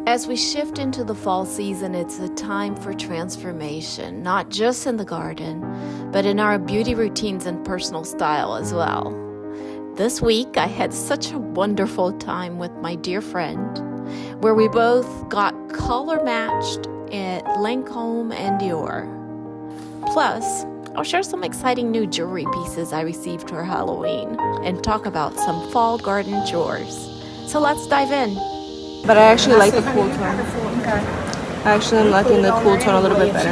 As we shift into the fall season, it's a time for transformation, not just in the garden, but in our beauty routines and personal style as well. This week, I had such a wonderful time with my dear friend, where we both got color matched at Lancôme and Dior. Plus, I'll share some exciting new jewelry pieces I received for Halloween and talk about some fall garden chores. So let's dive in. But I actually like the cool tone. I actually am liking the cool tone a little bit better.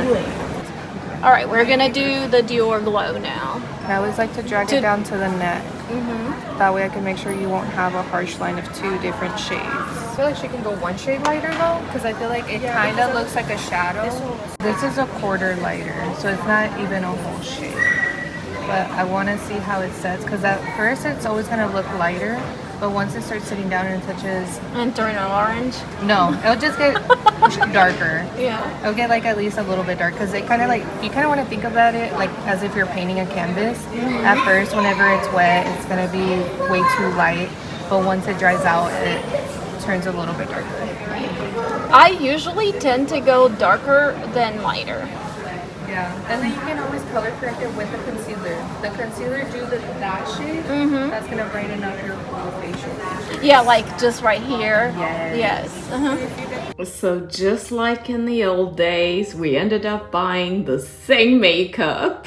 All right, we're gonna do the Dior Glow now. I always like to drag it down to the neck. That way I can make sure you won't have a harsh line of two different shades. I feel like she can go one shade lighter though, because I feel like it kind of looks like a shadow. This is a quarter lighter, so it's not even a whole shade. But I want to see how it sets, because at first it's always going to look lighter, but once it starts sitting down and touches... And turn it orange? No, it'll just get darker. Yeah. It'll get like at least a little bit dark, because it kind of like, you kind of want to think about it like as if you're painting a canvas. At first, whenever it's wet, it's going to be way too light, but once it dries out, it turns a little bit darker. I usually tend to go darker than lighter. Yeah, and then you can always color correct it with the concealer. The concealer do that shade. That's gonna brighten up your whole facial. Yeah, like just right here. Yes. So just like in the old days, we ended up buying the same makeup.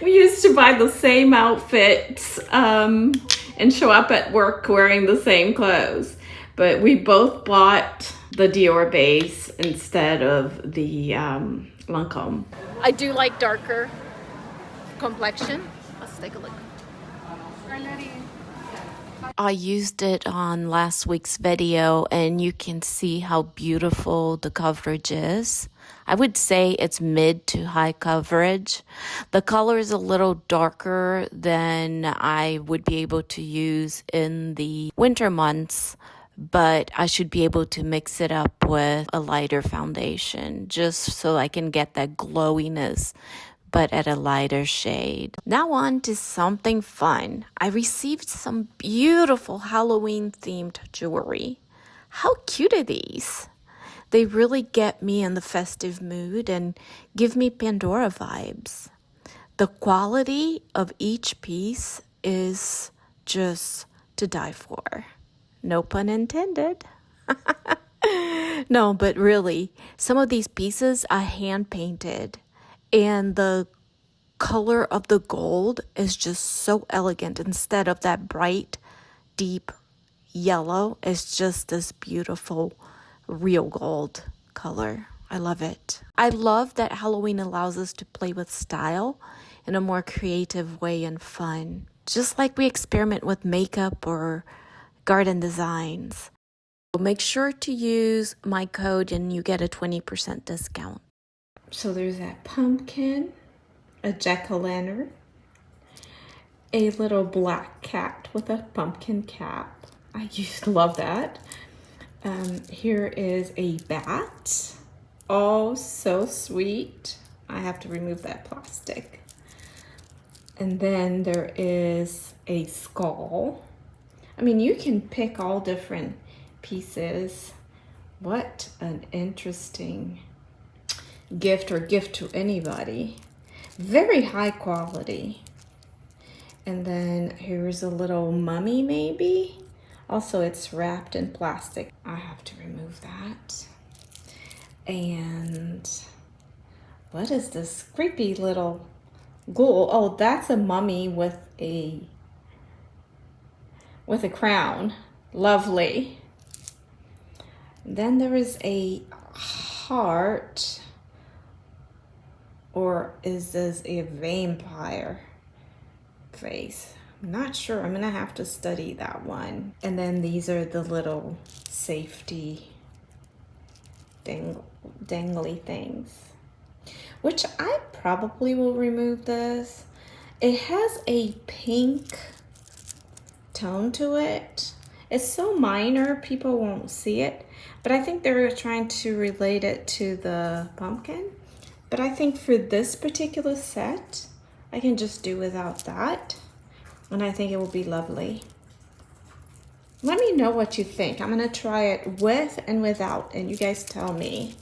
We used to buy the same outfits and show up at work wearing the same clothes. But we both bought the Dior base instead of the Lancome. I do like darker complexion. Let's take a look. I used it on last week's video and you can see how beautiful the coverage is. I would say it's mid to high coverage. The color is a little darker than I would be able to use in the winter months, but I should be able to mix it up with a lighter foundation just so I can get that glowiness, but at a lighter shade. Now on to something fun. I received some beautiful Halloween themed jewelry. How cute are these? They really get me in the festive mood and give me Pandora vibes. The quality of each piece is just to die for. No pun intended. No, but really, some of these pieces are hand painted and the color of the gold is just so elegant. Instead of that bright, deep yellow, it's just this beautiful, real gold color. I love it. I love that Halloween allows us to play with style in a more creative way and fun. Just like we experiment with makeup or garden designs. Make sure to use my code and you get a 20% discount. So there's that pumpkin, a jack-o'-lantern, a little black cat with a pumpkin cap. I used to love that. Here is a bat. Oh, so sweet. I have to remove that plastic. And then there is a skull. I mean, you can pick all different pieces. What an interesting gift to anybody. Very high quality. And then here's a little mummy maybe. Also, it's wrapped in plastic. I have to remove that. And what is this creepy little ghoul? Oh, that's a mummy with a crown. Lovely. Then there is a heart, or is this a vampire face? I'm not sure. I'm gonna have to study that one. And then these are the little safety dangly things, which I probably will remove this. It has a pink tone to it. It's so minor, people won't see it, but I think they're trying to relate it to the pumpkin. But I think for this particular set, I can just do without that, and I think it will be lovely. Let me know what you think. I'm gonna try it with and without, and you guys tell me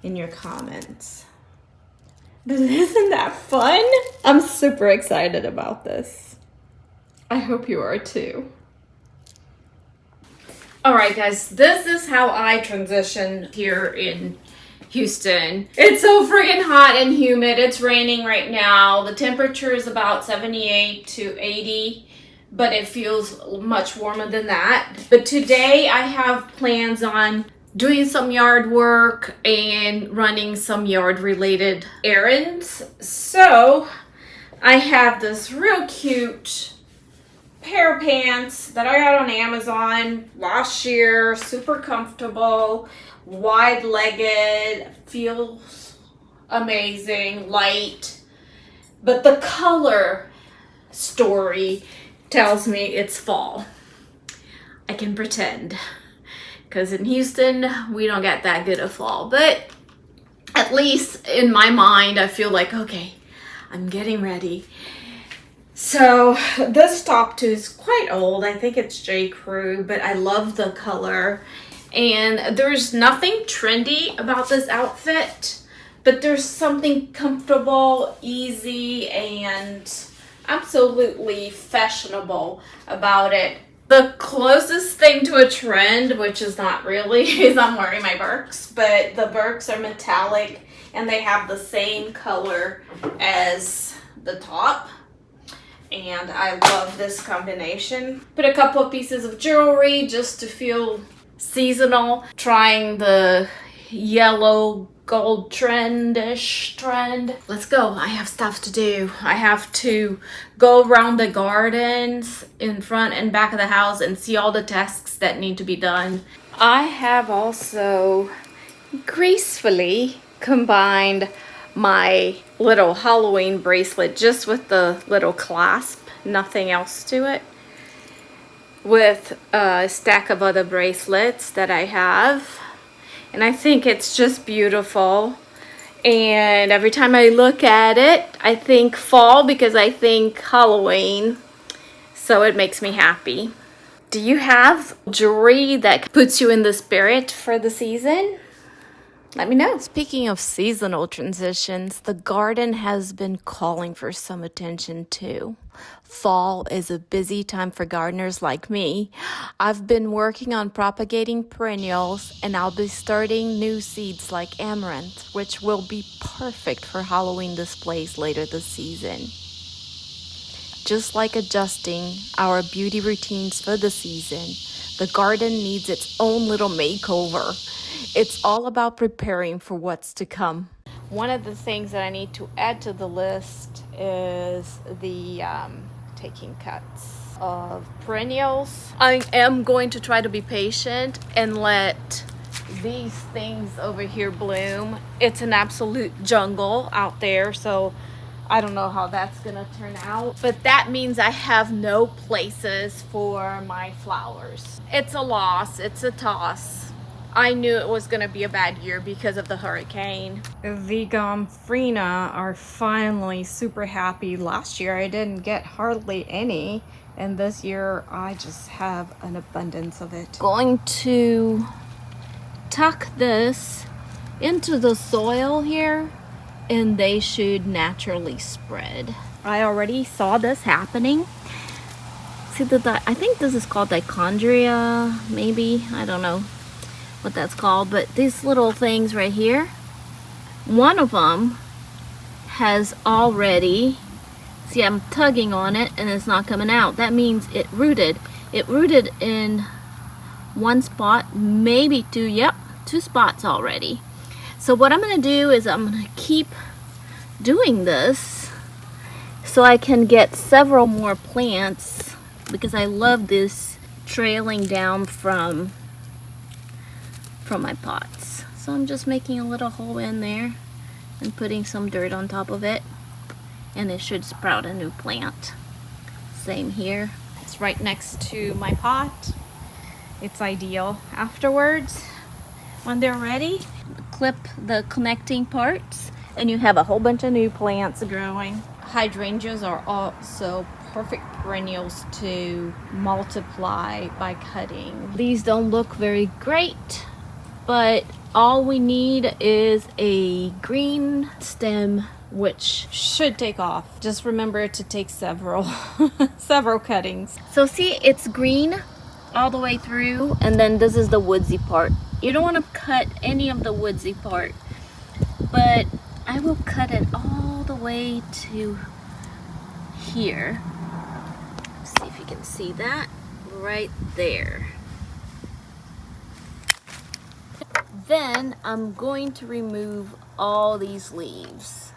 in your comments. But isn't that fun? I'm super excited about this. I hope you are too. All right, guys, this is how I transition here in Houston. It's so friggin' hot and humid. It's raining right now. The temperature is about 78 to 80, but it feels much warmer than that. But today I have plans on doing some yard work and running some yard related errands. So I have this real cute pair of pants that I got on Amazon last year. Super comfortable, wide-legged, feels amazing, light. But the color story tells me it's fall. I can pretend, because in Houston we don't get that good of fall, but at least in my mind I feel like, okay, I'm getting ready. So this top too is quite old. I think it's J. Crew, but I love the color. And there's nothing trendy about this outfit, but there's something comfortable, easy, and absolutely fashionable about it. The closest thing to a trend, which is not really, is I'm wearing my Birks, but the Birks are metallic and they have the same color as the top. And I love this combination. Put a couple of pieces of jewelry just to feel seasonal. Trying the yellow gold trendish trend. Let's go. I have stuff to do. I have to go around the gardens in front and back of the house and see all the tasks that need to be done. I have also gracefully combined my little Halloween bracelet just with the little clasp, nothing else to it, with a stack of other bracelets that I have. And I think it's just beautiful. And every time I look at it, I think fall because I think Halloween. So it makes me happy. Do you have jewelry that puts you in the spirit for the season? Let me know. Speaking of seasonal transitions, the garden has been calling for some attention too. Fall is a busy time for gardeners like me. I've been working on propagating perennials, and I'll be starting new seeds like amaranth, which will be perfect for Halloween displays later this season. Just like adjusting our beauty routines for the season, the garden needs its own little makeover. It's all about preparing for what's to come. One of the things that I need to add to the list is the taking cuts of perennials. I am going to try to be patient and let these things over here bloom. It's an absolute jungle out there, so I don't know how that's gonna turn out, but that means I have no places for my flowers. It's a loss, it's a toss. I knew it was gonna be a bad year because of the hurricane. The Gomfrina are finally super happy. Last year I didn't get hardly any, and this year I just have an abundance of it. Going to tuck this into the soil here, and they should naturally spread. I already saw this happening. See I think this is called dichondria, maybe, I don't know what that's called, but these little things right here, one of them has already, see, I'm tugging on it and it's not coming out. That means it rooted in one spot, maybe two, yep, 2 spots already. So what I'm gonna do is I'm gonna keep doing this so I can get several more plants, because I love this trailing down from my pots. So I'm just making a little hole in there and putting some dirt on top of it, and it should sprout a new plant. Same here. It's right next to my pot. It's ideal. Afterwards, when they're ready, clip the connecting parts and you have a whole bunch of new plants growing. Hydrangeas are also perfect perennials to multiply by cutting. These don't look very great, but all we need is a green stem, which Should take off. Just remember to take several several cuttings. so see, it's green all the way through, and then this is the woodsy part. You don't want to cut any of the woodsy part, but I will cut it all the way to here. See if you can see that right there. Then I'm going to remove all these leaves.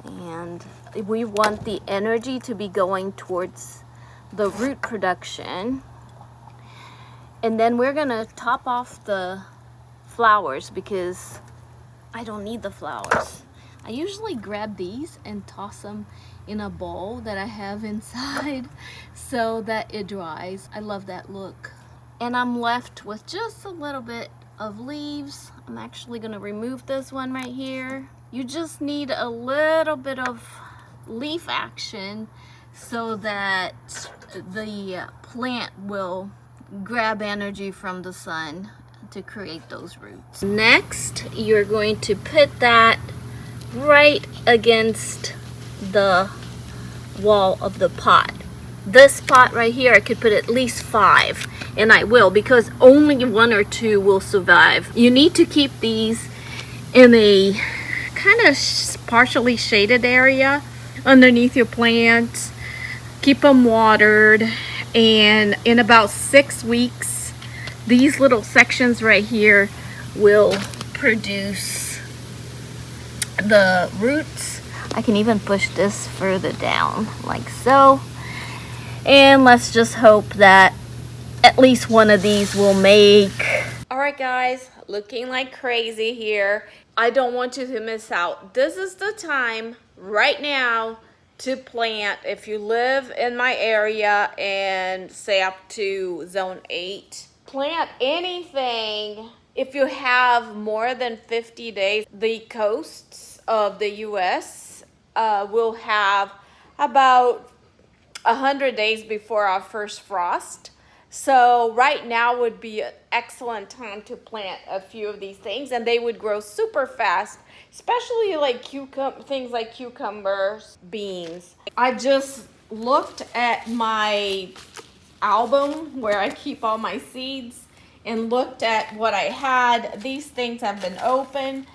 And we want the energy to be going towards the root production. And then we're gonna top off the flowers because I don't need the flowers. I usually grab these and toss them in a bowl that I have inside so that it dries. I love that look. And I'm left with just a little bit of leaves. I'm actually gonna remove this one right here. You just need a little bit of leaf action so that the plant will grab energy from the sun to create those roots. Next, you're going to put that right against the wall of the pot. This pot right here, I could put at least 5, and I will, because only 1 or 2 will survive. You need to keep these in a kind of partially shaded area underneath your plants. Keep them watered, and in about 6 weeks, these little sections right here will produce the roots. I can even push this further down like so. And let's just hope that at least one of these will make. All right, guys, looking like crazy here. I don't want you to miss out. This is the time right now to plant. If you live in my area and say up to zone 8, plant anything. If you have more than 50 days, the coasts of the US will have about 100 days before our first frost. So right now would be an excellent time to plant a few of these things, and they would grow super fast, especially like things like cucumbers, beans. I just looked at my album where I keep all my seeds and looked at what I had. These things have been open.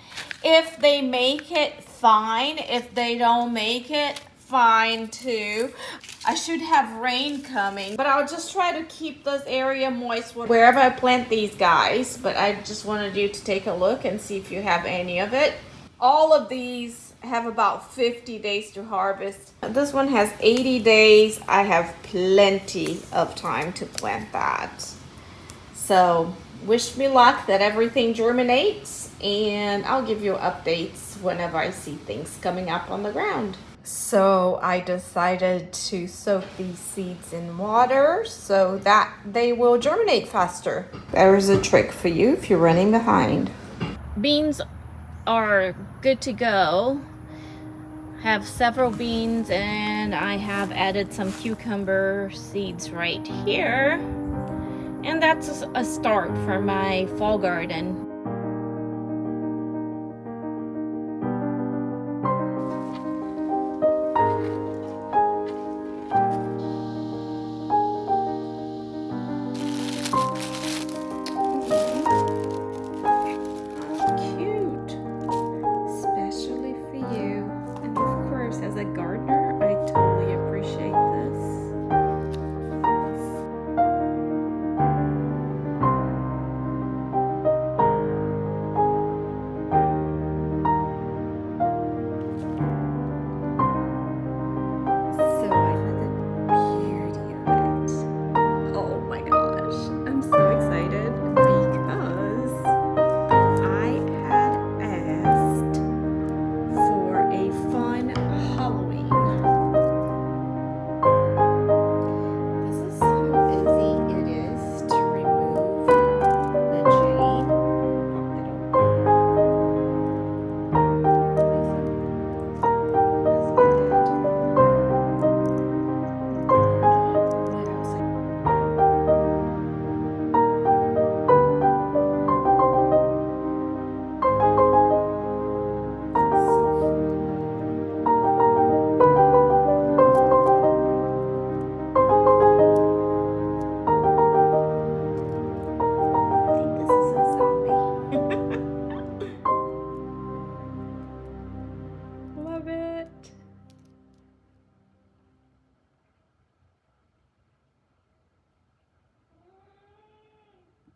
If they make it, fine. If they don't make it, fine too. I should have rain coming, but I'll just try to keep this area moist wherever I plant these guys. But I just wanted you to take a look and see if you have any of it. All of these have about 50 days to harvest. This one has 80 days. I have plenty of time to plant that. So wish me luck that everything germinates, and I'll give you updates whenever I see things coming up on the ground. So I decided to soak these seeds in water so that they will germinate faster. There's a trick for you if you're running behind. Beans are good to go. Have several beans, and I have added some cucumber seeds right here. And that's a start for my fall garden. it.